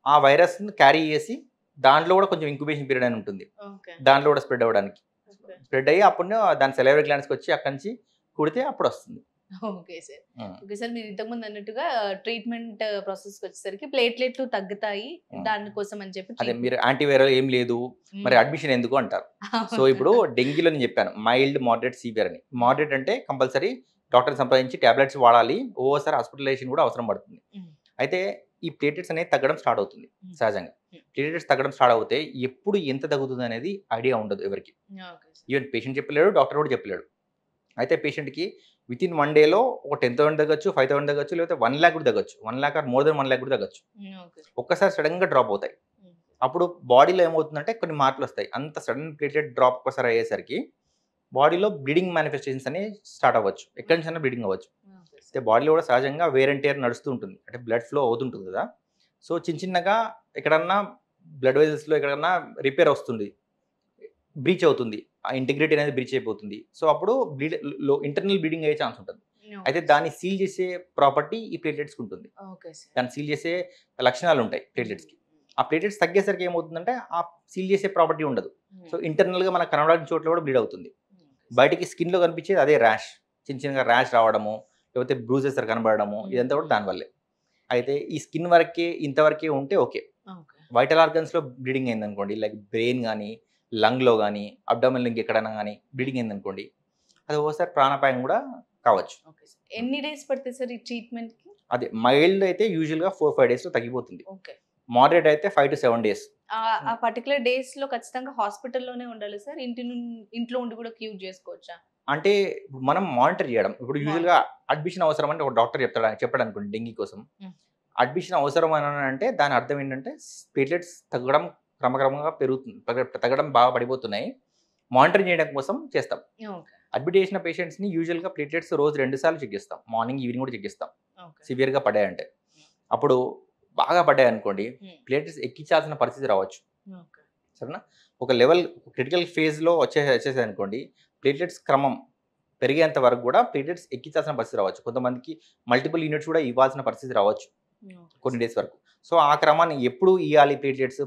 ఆ వైరస్ క్యారీ చేసి దాంట్లో కూడా కొంచెం ఇంక్యుబేషన్ పీరియడ్ అని ఉంటుంది, దాంట్లో కూడా స్ప్రెడ్ అవ్వడానికి. స్ప్రెడ్ అయ్యి అప్పుడు దాని సెలైవరీ గ్లాండ్స్కి వచ్చి అక్కడి నుంచి కుడితే అప్పుడు వస్తుంది. ఓకే సార్, మీరు ఇంతకుముందు అన్నట్టుగా ట్రీట్మెంట్ ప్రాసెస్ వచ్చేసరికి ప్లేట్లెట్లు తగ్గుతాయి దానికోసం అని చెప్పి అదే మీరు యాంటీవైరల్ ఏం లేదు మరి అడ్మిషన్ ఎందుకు అంటారు. సో ఇప్పుడు డెంగీలో నేను చెప్పాను మైల్డ్, మోడరేట్, సివియర్ అని. మోడరేట్ అంటే కంపల్సరీ డాక్టర్ సంప్రదించి టాబ్లెట్స్ వాడాలి, ఓవర్సారి హాస్పిటలైజేషన్ కూడా అవసరం పడుతుంది. అయితే ఈ ప్లేటెట్స్ అనేది తగ్గడం స్టార్ట్ అవుతుంది సహజంగా. ప్లేటెట్స్ తగ్గడం స్టార్ట్ అవుతే ఎప్పుడు ఎంత తగ్గుతుంది అనేది ఐడియా ఉండదు ఎవరికి, ఈవెన్ పేషెంట్ చెప్పలేడు, డాక్టర్ కూడా చెప్పలేడు. అయితే పేషెంట్కి వితిన్ 1 day ఒక 10,000 తగ్గచ్చు, 5,000 తగ్గచ్చు, లేకపోతే 1 lakh కూడా తగ్గచ్చు, 1 lakh or more than 1 lakh కూడా తగ్గచ్చు. ఒక్కసారి సడన్ గా డ్రాప్ అవుతాయి. అప్పుడు బాడీలో ఏమవుతుందంటే కొన్ని మార్పులు వస్తాయి. అంత సడన్ ప్లేటెట్ డ్రాప్ ఒకసారి అయ్యేసరికి బాడీలో బ్లీడింగ్ మేనిఫెస్టేషన్స్ అనేవి స్టార్ట్ అవ్వచ్చు, ఎక్కడి నుంచి బ్లీడింగ్ అవ్వచ్చు. అయితే బాడీలో కూడా సహజంగా వేర్ అండ్ టేర్ నడుస్తూ ఉంటుంది, అంటే బ్లడ్ ఫ్లో అవుతుంటుంది కదా. సో చిన్నగా ఎక్కడన్నా బ్లడ్ వెజల్స్లో ఎక్కడన్నా రిపేర్ వస్తుంది, బ్రీచ్ అవుతుంది, ఆ ఇంటిగ్రిటీ అనేది బ్రీచ్ అయిపోతుంది. సో అప్పుడు ఇంటర్నల్ బ్లీడింగ్ అయ్యే ఛాన్స్ ఉంటుంది. అయితే దాన్ని సీల్ చేసే ప్రాపర్టీ ఈ ప్లేటెట్స్కి ఉంటుంది, దాన్ని సీల్ చేసే లక్షణాలు ఉంటాయి ప్లేటెట్స్కి. ఆ ప్లేటెట్స్ తగ్గేసరికి ఏమవుతుందంటే ఆ సీల్ చేసే ప్రాపర్టీ ఉండదు. సో ఇంటర్నల్గా మనకు కనబడిన చోట్ల కూడా బ్లీడ్ అవుతుంది. బయటికి స్కిన్లో కనిపించేది అదే ర్యాష్, చిన్నగా ర్యాష్ రావడము, లేకపోతే బ్రూజెస్ కనబడము, ఇదంతా కూడా దానివల్లే. అయితే ఈ స్కిన్ వరకే ఇంతవరకే ఉంటే ఓకే. వైటల్ ఆర్గన్స్లో బ్లీడింగ్ అయింది అనుకోండి, లైక్ బ్రెయిన్ కానీ లంగ్లో కానీ అబ్డామినల్ ఇంకెక్కడైనా కానీ బ్లీడింగ్ అయింది అనుకోండి, అది ఒకసారి ప్రాణాపాయం కూడా కావచ్చు. ఎన్ని డేస్ పడుతుంది సార్ ఈ ట్రీట్మెంట్ కి? అదే మైల్డ్ అయితే యూజువల్గా 4-5 days లో తగ్గిపోతుంది, మోడరేట్ అయితే 5 to 7 days. ఆ పర్టికులర్ డేస్ లో ఖచ్చితంగా హాస్పిటల్లోనే ఉండాలి సార్, ఇంట్లో ఉండి కూడా క్యూర్ చేసుకోవచ్చా? అంటే మనం మానిటర్ చేయడం, ఇప్పుడు యూజువల్గా అడ్మిషన్ అవసరం అంటే ఒక డాక్టర్ చెప్పాడు అనుకోండి డెంగీ కోసం, అడ్మిషన్ అవసరం అని అంటే దాని అర్థం ఏంటంటే ప్లేట్లెట్స్ తగ్గడం క్రమక్రమంగా పెరుగుతుంది, తగ్గడం బాగా పడిపోతున్నాయి, మానిటరింగ్ చేయడం కోసం చేస్తాం. అడ్మిట్ చేసిన పేషెంట్స్ని యూజువల్గా ప్లేట్లెట్స్ రోజు 2 సార్లు చెక్ చేస్తాం, మార్నింగ్ ఈవినింగ్ కూడా చెక్ చేస్తాం. సివియర్గా పడ్డాయంటే, అప్పుడు బాగా పడ్డాయి అనుకోండి ప్లేట్లెట్స్ ఎక్కించాల్సిన పరిస్థితి రావచ్చు, సరేనా? ఒక లెవెల్ క్రిటికల్ ఫేజ్లో వచ్చేసాయి అనుకోండి, ప్లేట్లెట్స్ క్రమం పెరిగేంత వరకు కూడా ప్లేట్లెట్స్ ఎక్కించాల్సిన పరిస్థితి రావచ్చు. కొంతమందికి మల్టిపుల్ యూనిట్స్ కూడా ఇవ్వాల్సిన పరిస్థితి రావచ్చు కొన్ని డేస్ వరకు. సో ఆ క్రమాన్ని ఎప్పుడు ఇవ్వాలి ప్లేట్లెట్స్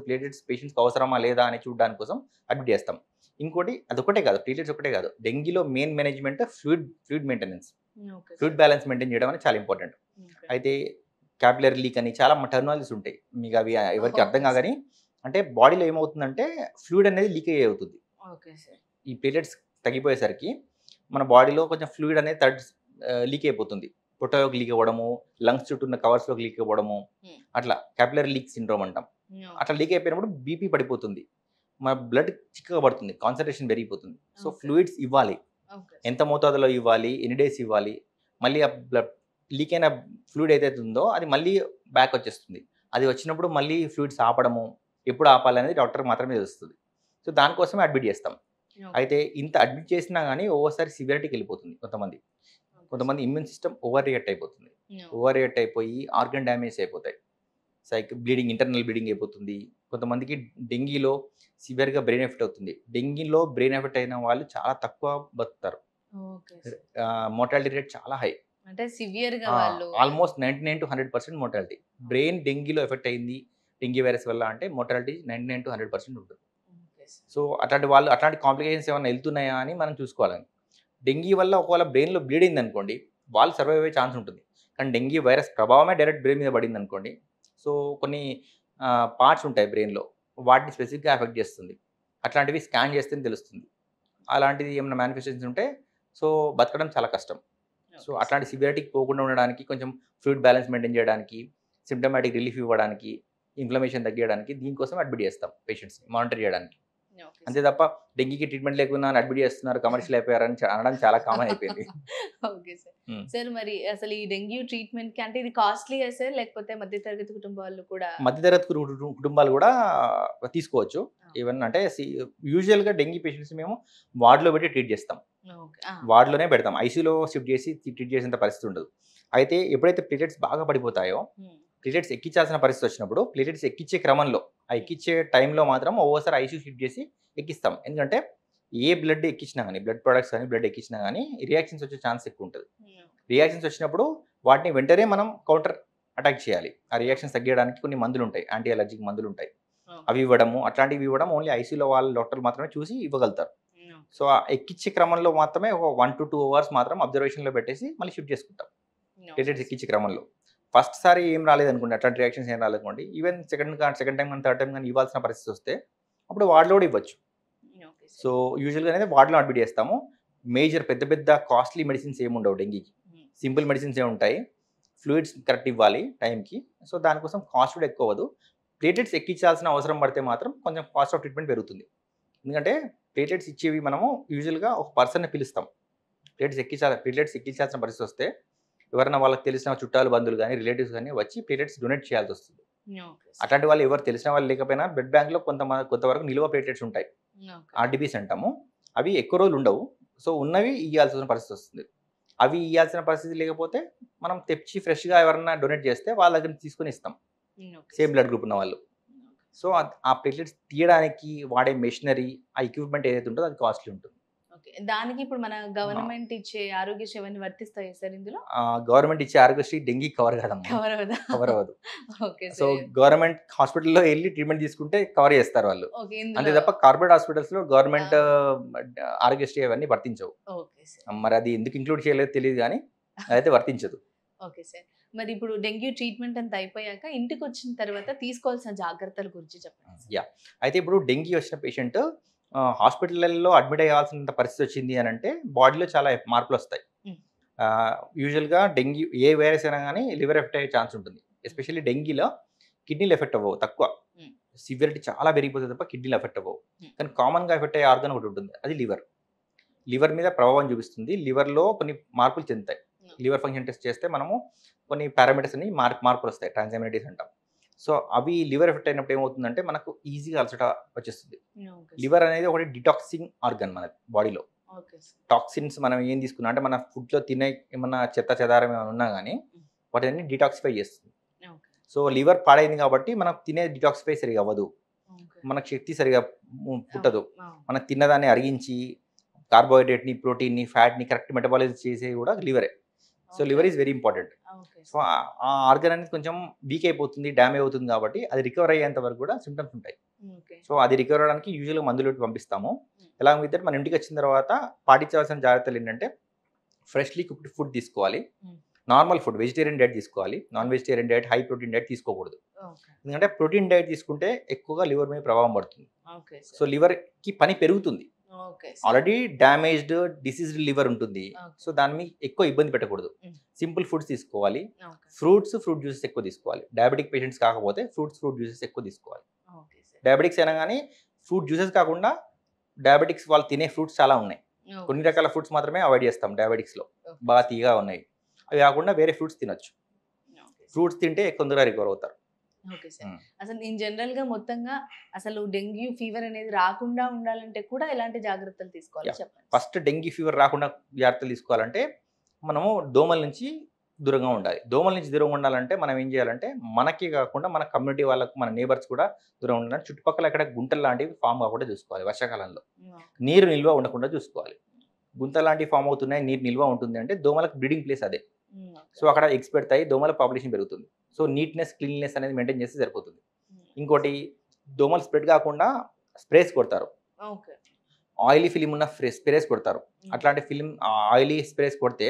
పేషెంట్స్కి అవసరమా లేదా అని చూడడానికి కోసం అడ్మిట్ చేస్తాం. ఇంకోటి అదొకటే కాదు, ప్లేట్లెట్స్ ఒకటే కాదు, డెంగీలో main management fluid maintenance, fluid balance maintain చేయడం అనేది చాలా ఇంపార్టెంట్. అయితే క్యాపిలరీ లీక్ అని చాలా టెర్మినాలజీస్ ఉంటాయి, మీకు అవి ఎవరికి అర్థం కాగాని. అంటే బాడీలో ఏమవుతుందంటే ఫ్లూయిడ్ అనేది లీకేజ్ అవుతుంది. ఈ ప్లేట్లెట్స్ తగ్గిపోయేసరికి మన బాడీలో కొంచెం ఫ్లూయిడ్ అనేది లీక్ అయిపోతుంది. పొట్టలోకి లీక్ అవ్వడము, లంగ్స్ చుట్టూ ఉన్న కవర్స్లోకి లీక్ అవ్వడము, అట్లా క్యాపిలరీ లీక్ సిండ్రోమ్ అంటాం. అట్లా లీక్ అయిపోయినప్పుడు బీపీ పడిపోతుంది, మన బ్లడ్ చిక్కగా పడుతుంది, కాన్సన్ట్రేషన్ పెరిగిపోతుంది. సో ఫ్లూయిడ్స్ ఇవ్వాలి, ఎంత మోతాదులో ఇవ్వాలి, ఎన్ని డేస్ ఇవ్వాలి, మళ్ళీ ఆ బ్లడ్ లీక్ అయిన ఫ్లూయిడ్ ఏదైతే ఉందో అది మళ్ళీ బ్యాక్ వచ్చేస్తుంది. అది వచ్చినప్పుడు మళ్ళీ ఫ్లూయిడ్స్ ఆపడము, ఎప్పుడు ఆపాలనేది డాక్టర్ మాత్రమే తెలుస్తుంది. సో దానికోసమే అడ్మిట్ చేస్తాం. అయితే ఇంత అడ్మిట్ చేసినా కానీ ఓవర్సారి సివియారిటీకి వెళ్ళిపోతుంది. కొంతమంది ఇమ్యూన్ సిస్టమ్ ఓవర్ రియాక్ట్ అయిపోయి ఆర్గన్ డ్యామేజ్ అయిపోతాయి, ఇంటర్నల్ బ్లీడింగ్ అయిపోతుంది. కొంతమందికి డెంగీలో సివియర్గా బ్రెయిన్ ఎఫెక్ట్ అవుతుంది. డెంగీలో బ్రెయిన్ ఎఫెక్ట్ అయిన వాళ్ళు చాలా తక్కువ బతుకుతారు, మోర్టాలిటీ రేట్ చాలా హై, అంటే సివియర్ గా వాళ్ళు ఆల్మోస్ట్ 99 to 100% మోర్టాలిటీ. బ్రెయిన్ డెంగీలో ఎఫెక్ట్ అయింది డెంగీ వైరస్ వల్ల అంటే మోర్టాలిటీ 99 to 100% ఉంటుంది. సో అట్లాంటి కాంప్లికేషన్స్ ఏమైనా వెళ్తున్నాయా అని మనం చూసుకోవాలని. డెంగీ వల్ల ఒకవేళ బ్రెయిన్లో బ్లీడ్ అయింది అనుకోండి, వాళ్ళు సర్వైవ్ అయ్యే ఛాన్స్ ఉంటుంది. కానీ డెంగీ వైరస్ ప్రభావమే డైరెక్ట్ బ్రెయిన్ మీద పడింది అనుకోండి, సో కొన్ని పార్ట్స్ ఉంటాయి బ్రెయిన్లో, వాటిని స్పెసిఫిక్గా ఎఫెక్ట్ చేస్తుంది. అట్లాంటివి స్కాన్ చేస్తేనే తెలుస్తుంది. అలాంటిది ఏమైనా మేనిఫెస్టేషన్స్ ఉంటే సో బతకడం చాలా కష్టం. సో అట్లాంటి సివియారిటీకి పోకుండా ఉండడానికి, కొంచెం ఫ్లూయిడ్ బ్యాలెన్స్ మెయింటైన్ చేయడానికి, సిమ్టమాటిక్ రిలీఫ్ ఇవ్వడానికి, ఇన్ఫ్లమేషన్ తగ్గించడానికి దీనికోసం అడ్మిట్ చేస్తాం పేషెంట్స్ని మానిటర్ చేయడానికి. అంతే తప్ప డెంగీకి ట్రీట్మెంట్ లేకుండా అడ్మిట్ చేస్తున్నారు, కమర్షియల్ అయిపోయారని అనడం చాలా కామన్ అయిపోయింది. Okay sir. సార్ మరి అసలు ఈ డెంగ్యూ ట్రీట్మెంట్ కి అంటే ఇది కాస్ట్లీయా సార్, లేకపోతే మధ్యతరగతి కుటుంబాలు కూడా కుటుంబాలు కూడా తీసుకోవచ్చు. ఈవెన్ అంటే యూజువల్గా డెంగీ పేషెంట్స్ మేము వార్డులో పెట్టి ట్రీట్ చేస్తాం, వార్డులోనే పెడతాం, ఐసీయూలో షిఫ్ట్ చేసి ట్రీట్ చేసేంత పరిస్థితి ఉండదు. అయితే ఎప్పుడైతే ప్లేటెట్స్ బాగా పడిపోతాయో, ప్లేటెట్స్ ఎక్కించాల్సిన పరిస్థితి వచ్చినప్పుడు ప్లేటెట్స్ ఎక్కించే క్రమంలో, ఆ ఎక్కించే టైంలో మాత్రం ఓవర్సారి ఐసీయూ షిఫ్ట్ చేసి ఎక్కిస్తాం. ఎందుకంటే ఏ బ్లడ్ ఎక్కించినా కానీ, బ్లడ్ ప్రొడక్ట్స్ కానీ బ్లడ్ ఎక్కించినా కానీ రియాక్షన్స్ వచ్చే ఛాన్స్ ఎక్కువ ఉంటుంది. రియాక్షన్స్ వచ్చినప్పుడు వాటిని వెంటనే మనం కౌంటర్ అటాక్ చేయాలి. ఆ రియాక్షన్స్ తగ్గడానికి కొన్ని మందులు ఉంటాయి, యాంటీ అలర్జిక్ మందులు ఉంటాయి, అవి ఇవ్వడము, అట్లాంటివి ఇవ్వడం ఓన్లీ ఐసీయూలో వాళ్ళ డాక్టర్లు మాత్రమే చూసి ఇవ్వగలుగుతారు. సో ఆ ఎక్కించే క్రమంలో మాత్రమే ఒక 1 to 2 hours మాత్రం అబ్జర్వేషన్లో పెట్టేసి మళ్ళీ షిఫ్ట్ చేసుకుంటాం. ప్లేటెట్స్ ఎక్కించే క్రమంలో ఫస్ట్ సారి ఏం రాలేదనుకోండి, అట్లాంటి రియాక్షన్స్ ఏం రాలేదనుకోండి, ఈవెన్ సెకండ్ టైం కానీ థర్డ్ టైం కానీ ఇవ్వాల్సిన పరిస్థితి వస్తే అప్పుడు వార్డులో కూడా ఇవ్వచ్చు. సో యూజువల్గా అనేది వార్డులో అడ్మిట్ చేస్తాము. మేజర్ పెద్ద కాస్ట్లీ మెడిసిన్స్ ఏమి ఉండవు డెంగీకి, సింపుల్ మెడిసిన్స్ ఏ ఉంటాయి. ఫ్లూయిడ్స్ కరెక్ట్ ఇవ్వాలి టైంకి, సో దానికోసం కాస్ట్ కూడా ఎక్కువ అవ్వదు. ప్లేటెట్స్ ఎక్కించాల్సిన అవసరం పడితే మాత్రం కొంచెం కాస్ట్ ఆఫ్ ట్రీట్మెంట్ పెరుగుతుంది. ఎందుకంటే ప్లేటెట్స్ ఇచ్చేవి మనము యూజువల్గా ఒక పర్సన్ని పిలుస్తాం. ప్లేటెట్స్ ఎక్కించాల్సిన పరిస్థితి వస్తే ఎవరైనా వాళ్ళకి తెలిసిన చుట్టాలు, బంధువులు కానీ, రిలేటివ్స్ కానీ వచ్చి ప్లేటెట్స్ డొనేట్ చేయాల్సి వస్తుంది. అట్లాంటి వాళ్ళు ఎవరు తెలిసిన వాళ్ళు లేకపోయినా బ్లడ్ బ్యాంక్లో కొంతవరకు నిల్వ ప్లేటెట్స్ ఉంటాయి, ఆర్డీబీస్ అంటాము. అవి ఎక్కువ రోజులు ఉండవు, సో ఉన్నవి ఇవ్వాల్సిన పరిస్థితి వస్తుంది. అవి ఇవ్వాల్సిన పరిస్థితి లేకపోతే మనం తెచ్చి ఫ్రెష్గా ఎవరైనా డొనేట్ చేస్తే వాళ్ళ దగ్గర తీసుకొని ఇస్తాం, సేమ్ బ్లడ్ గ్రూప్ ఉన్న వాళ్ళు. సో ఆ ప్లేటెట్స్ తీయడానికి వాడే మెషినరీ, ఆ ఎక్విప్మెంట్ ఏదైతే ఉంటుందో అది కాస్ట్లీ ఉంటుంది. దానికి ఇప్పుడు మన గవర్నమెంట్ ఇచ్చే ఆరోగ్యశ్రీ అవన్నీ వర్తిస్తాయి సార్ ఇందులో? గవర్నమెంట్ ఇచ్చే ఆరోగ్యశ్రీ డెంగీ కవర్ అవ్వదు. సో గవర్నమెంట్ హాస్పిటల్లో వెళ్ళి ట్రీట్మెంట్ తీసుకుంటే కవర్ చేస్తారు వాళ్ళు, అంతే తప్ప కార్పొరేట్ హాస్పిటల్స్ లో గవర్నమెంట్ ఆరోగ్యశ్రీ అవన్నీ వర్తించవు. మరి అది ఎందుకు ఇంక్లూడ్ చేయలేదు తెలియదు, కానీ అదైతే వర్తించదు. Okay sir. మరి ఇప్పుడు డెంగ్యూ ట్రీట్మెంట్ అంతా అయిపోయాక ఇంటికి వచ్చిన తర్వాత తీసుకోవాల్సిన జాగ్రత్తల గురించి చెప్పండి. అయితే ఇప్పుడు డెంగీ వచ్చిన పేషెంట్ హాస్పిటల్లో అడ్మిట్ అయ్యాల్సిన పరిస్థితి వచ్చింది అని అంటే బాడీలో చాలా మార్పులు వస్తాయి. యూజువల్గా డెంగీ ఏ వైరస్ అయినా కానీ లివర్ ఎఫెక్ట్ అయ్యే ఛాన్స్ ఉంటుంది. ఎస్పెషల్లీ డెంగీలో కిడ్నీలు ఎఫెక్ట్ అవ్వవు, తక్కువ, సివియరిటీ చాలా పెరిగిపోతుంది తప్ప కిడ్నీలు ఎఫెక్ట్ అవ్వవు. కానీ కామన్గా ఎఫెక్ట్ అయ్యే ఆర్గన్ ఒకటి ఉంటుంది, అది లివర్ మీద ప్రభావం చూపిస్తుంది. లివర్లో కొన్ని మార్పులు చెందుతాయి. లివర్ ఫంక్షన్ టెస్ట్ చేస్తే మనము కొన్ని పారామీటర్స్ అని మార్పులు వస్తాయి, ట్రాన్సామినిటీస్ అంటాం. సో అవి లివర్ ఎఫెక్ట్ అయినప్పుడు ఏమవుతుందంటే మనకు ఈజీగా అలసట వచ్చేస్తుంది. లివర్ అనేది ఒకటి డిటాక్సింగ్ ఆర్గన్ మన బాడీలో. టాక్సిన్స్ మనం ఏం తీసుకున్నా అంటే మన ఫుడ్లో తినే ఏమన్నా చెదారం ఏమైనా ఉన్నా కానీ వాటిని డిటాక్సిఫై చేస్తుంది. సో లివర్ పాడైంది కాబట్టి మనం తినే డిటాక్సిఫై సరిగా అవ్వదు. మనకు శక్తి సరిగా పుట్టదు. మనం తిన్నదాన్ని అరిగించి కార్బోహైడ్రేట్ని, ప్రోటీన్ని, ఫ్యాట్ని కరెక్ట్ మెటబాలైజ్ చేసేది కూడా లివరే. So liver is very important. So ఆ ఆర్గన్ అనేది కొంచెం వీక్ అయిపోతుంది, డ్యామేజ్ అవుతుంది కాబట్టి అది రికవర్ అయ్యేంత వరకు కూడా సిమ్టమ్స్ ఉంటాయి. సో అది రికవర్ అవడానికి యూజువల్గా మందులు పంపిస్తాము. ఎలా విత్ మన ఇంటికి వచ్చిన తర్వాత పాటించాల్సిన జాగ్రత్తలు ఏంటంటే ఫ్రెష్లీ కుక్డ్ ఫుడ్ తీసుకోవాలి, నార్మల్ ఫుడ్ వెజిటేరియన్ డైట్ తీసుకోవాలి, non vegetarian diet, high protein diet తీసుకోకూడదు. ఎందుకంటే ప్రోటీన్ డైట్ తీసుకుంటే ఎక్కువగా లివర్ మీద ప్రభావం పడుతుంది. సో లివర్కి పని పెరుగుతుంది, ఆల్రెడీ డ్యామేజ్డ్ డిసీజ్డ్ లివర్ ఉంటుంది. సో దాని మీద ఎక్కువ ఇబ్బంది పెట్టకూడదు. సింపుల్ ఫుడ్స్ తీసుకోవాలి, ఫ్రూట్ జ్యూసెస్ ఎక్కువ తీసుకోవాలి. డయాబెటిక్ పేషెంట్స్ కాకపోతే ఫ్రూట్ జ్యూసెస్ ఎక్కువ తీసుకోవాలి. డయాబెటిక్స్ అయినా కానీ ఫ్రూట్ జ్యూసెస్ కాకుండా డయాబెటిక్స్ వాళ్ళు తినే ఫ్రూట్స్ చాలా ఉన్నాయి. కొన్ని రకాల ఫ్రూట్స్ మాత్రమే అవాయిడ్ చేస్తాం డయాబెటిక్స్లో, బాగా తీయగా ఉన్నాయి. అవి కాకుండా వేరే ఫ్రూట్స్ తినొచ్చు. ఫ్రూట్స్ తింటే తొందరగా రికవర్ అవుతారు. Okay sir. అసలు ఇన్ జనరల్ గా మొత్తంగా అసలు డెంగ్యూ ఫీవర్ అనేది రాకుండా ఉండాలంటే కూడా ఎలాంటి జాగ్రత్తలు తీసుకోవాలి చెప్పండి. ఫస్ట్ డెంగ్యూ ఫీవర్ రాకుండా జాగ్రత్తలు తీసుకోవాలంటే మనము దోమల నుంచి దూరంగా ఉండాలి. దోమల నుంచి దూరంగా ఉండాలంటే మనం ఏం చేయాలంటే మనకి కాకుండా మన కమ్యూనిటీ వాళ్ళకు, మన నేబర్స్ కూడా దూరంగా ఉండాలి. చుట్టుపక్కల ఎక్కడ గుంటలు లాంటివి ఫామ్ కాకుండా చూసుకోవాలి. వర్షాకాలంలో నీరు నిల్వ ఉండకుండా చూసుకోవాలి. గుంత లాంటివి ఫామ్ అవుతున్నాయి, నీరు నిల్వ ఉంటుంది అంటే దోమలకు బ్రీడింగ్ ప్లేస్ అదే. సో అక్కడ ఎగ్స్ పెడతాయి, దోమల పాపులేషన్ పెరుగుతుంది. సో నీట్నెస్, క్లీన్లెస్ అనేది మెయింటైన్ చేస్తే సరిపోతుంది. ఇంకోటి దోమలు స్ప్రెడ్ కాకుండా స్ప్రేస్ కొడతారు. ఆయిలీ ఫిలిం ఉన్న స్ప్రేస్ కొడతారు. అట్లాంటి ఫిలిం ఆయిలీ స్ప్రేస్ కొడితే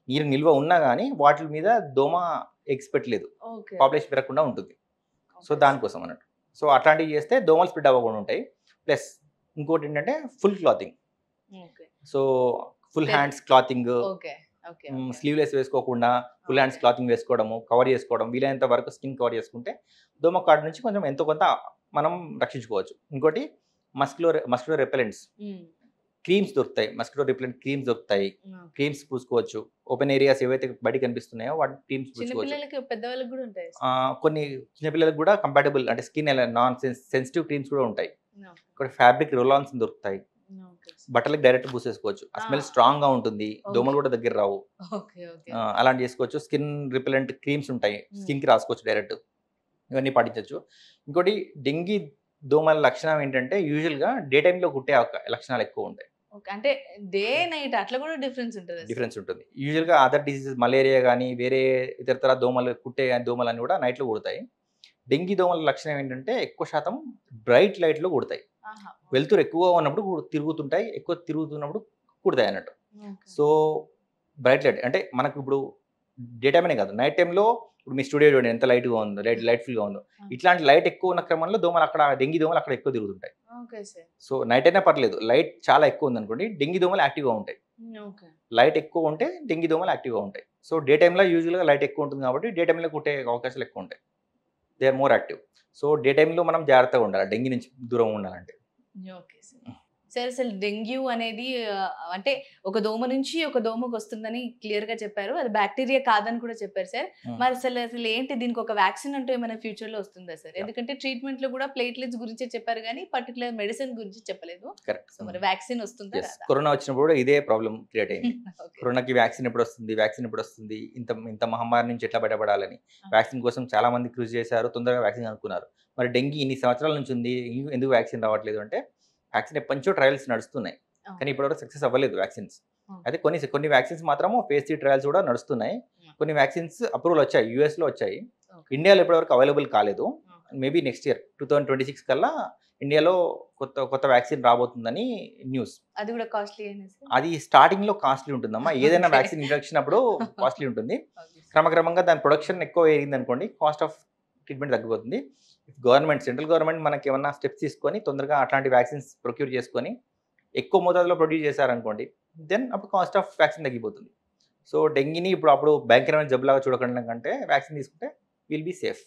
నీరు నిల్వ ఉన్నా కానీ వాటి మీద దోమ ఎగ్స్ పెట్టలేదు, పాపులేషన్ పెరగకుండా ఉంటుంది. సో దానికోసం అన్నట్టు. సో అట్లాంటివి చేస్తే దోమలు స్ప్రెడ్ అవ్వకుండా ఉంటాయి. ప్లస్ ఇంకోటి ఏంటంటే full clothing. So full hands clothing, sleeveless వేసుకోకుండా ఫుల్ హ్యాండ్స్ క్లాతింగ్ వేసుకోవడము, కవర్ చేసుకోవడం, వీలైనంత వరకు స్కిన్ కవర్ చేసుకుంటే దోమ కాటు నుంచి కొంచెం ఎంతో కొంత మనం రక్షించుకోవచ్చు. ఇంకోటి మస్కిటో రెపెలెంట్స్ క్రీమ్స్ దొరుకుతాయి, మస్కిటో రిపెలెంట్ క్రీమ్స్ దొరుకుతాయి. క్రీమ్స్ పూసుకోవచ్చు. ఓపెన్ ఏరియాస్ ఏవైతే బయట కనిపిస్తున్నాయో వాటి క్రీమ్స్ పూసుకోవచ్చు. కొన్ని చిన్నపిల్లలకు కూడా కంపాటబుల్ అంటే స్కిన్ నాన్ సెన్సిటివ్ క్రీమ్స్ కూడా ఉంటాయి. ఇక్కడ ఫ్యాబ్రిక్ రోలాన్స్ దొరుకుతాయి, బట్టలకు డైరెక్ట్ పూసేసుకోవచ్చు. ఆ స్మెల్ స్ట్రాంగ్ గా ఉంటుంది, దోమలు కూడా దగ్గర రావు. అలాంటి చేసుకోవచ్చు. స్కిన్ రిపెలెంట్ క్రీమ్స్ ఉంటాయి, స్కిన్ కి రాసుకోవచ్చు డైరెక్ట్. ఇవన్నీ పాటించవచ్చు. ఇంకోటి డెంగీ దోమల లక్షణం ఏంటంటే యూజువల్ గా డే టైంలో కుట్టే లక్షణాలు ఎక్కువ ఉంటాయి. అంటే డే నైట్ అట్లా కూడా డిఫరెన్స్ ఉంటుంది. యూజువల్ గా అదర్ డిసీజెస్ మలేరియా కానీ వేరే ఇతర దోమలు కుట్టే దోమలు అన్ని కూడా నైట్ లో కుడతాయి. డెంగీ దోమల లక్షణం ఏంటంటే ఎక్కువ శాతం బ్రైట్ లైట్ లో కుడతాయి. వెలుతురు ఎక్కువగా ఉన్నప్పుడు తిరుగుతుంటాయి, ఎక్కువ తిరుగుతున్నప్పుడు కుడతాయి అన్నట్టు. సో బ్రైట్ లైట్ అంటే మనకు ఇప్పుడు డే టైం అనే కాదు, నైట్ టైంలో ఇప్పుడు మీ స్టూడియో చూడండి ఎంత లైట్గా ఉందో, లైట్ఫుల్గా ఉందో. ఇట్లాంటి లైట్ ఎక్కువ ఉన్న క్రమంలో దోమలు అక్కడ డెంగీ దోమలు అక్కడ ఎక్కువ తిరుగుతుంటాయి. సో నైట్ అయినా పర్లేదు, లైట్ చాలా ఎక్కువ ఉంది అనుకోండి డెంగీ దోమలు యాక్టివ్గా ఉంటాయి. లైట్ ఎక్కువ ఉంటే డెంగీ దోమలు యాక్టివ్గా ఉంటాయి. సో డే టైంలో యూజువల్గా లైట్ ఎక్కువ ఉంటుంది కాబట్టి డే టైంలో కుట్టే అవకాశాలు ఎక్కువ ఉంటాయి. They are more active. So day టైంలో మనం జాగ్రత్తగా ఉండాలి డెంగీ నుంచి దూరం ఉండాలంటే. సార్ అసలు డెంగ్యూ అనేది అంటే ఒక దోమ నుంచి ఒక దోమకు వస్తుందని క్లియర్ గా చెప్పారు, అది బ్యాక్టీరియా కాదని కూడా చెప్పారు సార్. మరి అసలు ఏంటి దీనికి ఒక వ్యాక్సిన్ అంటూ ఏమైనా ఫ్యూచర్ లో వస్తుందా సార్? ఎందుకంటే ట్రీట్మెంట్ లో కూడా ప్లేట్లెట్స్ గురించి చెప్పారు కానీ పర్టికులర్ మెడిసిన్ గురించి చెప్పలేదు. సో మరి వ్యాక్సిన్ వస్తుందా? కరోనా వచ్చినప్పుడు ఇదే ప్రాబ్లం క్రియేట్ అయింది. కరోనాకి వ్యాక్సిన్ ఎప్పుడు వస్తుంది, ఇంత మహమ్మారి నుంచి ఎట్లా బయటపడాలని వ్యాక్సిన్ కోసం చాలా మంది కృషి చేశారు, తొందరగా వ్యాక్సిన్ అనుకున్నారు. మరి డెంగీ ఇన్ని సంవత్సరాల నుంచి ఉంది, ఎందుకు వ్యాక్సిన్ రావట్లేదు అంటే వ్యాక్సిన్ ఎప్పటి నుంచో ట్రయల్స్ నడుస్తున్నాయి కానీ ఇప్పటివరకు సక్సెస్ అవ్వలేదు వ్యాక్సిన్స్. అయితే కొన్ని వ్యాక్సిన్స్ మాత్రము ఫేజ్ 3 ట్రయల్స్ కూడా నడుస్తున్నాయి. కొన్ని వ్యాక్సిన్స్ అప్రూవల్ వచ్చాయి, US లో వచ్చాయి, ఇండియాలో ఇప్పటివరకు అవైలబుల్ కాలేదు. మేబీ నెక్స్ట్ ఇయర్ 2026 కల్లా ఇండియాలో కొత్త వ్యాక్సిన్ రాబోతుందని న్యూస్. అది కూడా కాస్ట్లీ, అది స్టార్టింగ్ లో కాస్ట్లీ ఉంటుందమ్మా. ఏదైనా వ్యాక్సిన్ ఇంట్రడక్షన్ అప్పుడు కాస్ట్లీ ఉంటుంది. క్రమక్రమంగా దాని ప్రొడక్షన్ ఎక్కువ అయింది అనుకోండి, కాస్ట్ ఆఫ్ ట్రీట్మెంట్ తగ్గిపోతుంది. సెంట్రల్ గవర్నమెంట్ మనకి ఏమన్నా స్టెప్స్ తీసుకొని తొందరగా అట్లాంటి వ్యాక్సిన్స్ ప్రొక్యూర్ చేసుకొని ఎక్కువ మోతాదులో ప్రొడ్యూస్ చేశారనుకోండి, దెన్ అప్పుడు కాస్ట్ ఆఫ్ వ్యాక్సిన్ తగ్గిపోతుంది. సో డెంగీని అప్పుడు భయంకరమైన జబ్బులాగా చూడకుండా కంటే వ్యాక్సిన్ తీసుకుంటే విల్ బీ సేఫ్.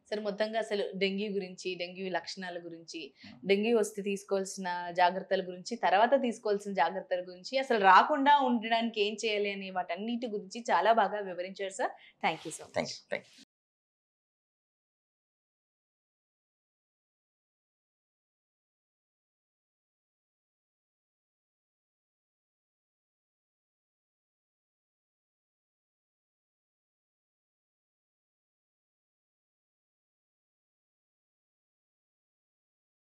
సార్ మొత్తంగా అసలు డెంగ్యూ గురించి, డెంగ్యూ లక్షణాల గురించి, డెంగ్యూ వస్తే తీసుకోవాల్సిన జాగ్రత్తల గురించి, తర్వాత తీసుకోవాల్సిన జాగ్రత్తల గురించి, అసలు రాకుండా ఉండడానికి ఏం చేయాలి అనే వాటన్నిటి గురించి చాలా బాగా వివరించారు sir. Thank you so much.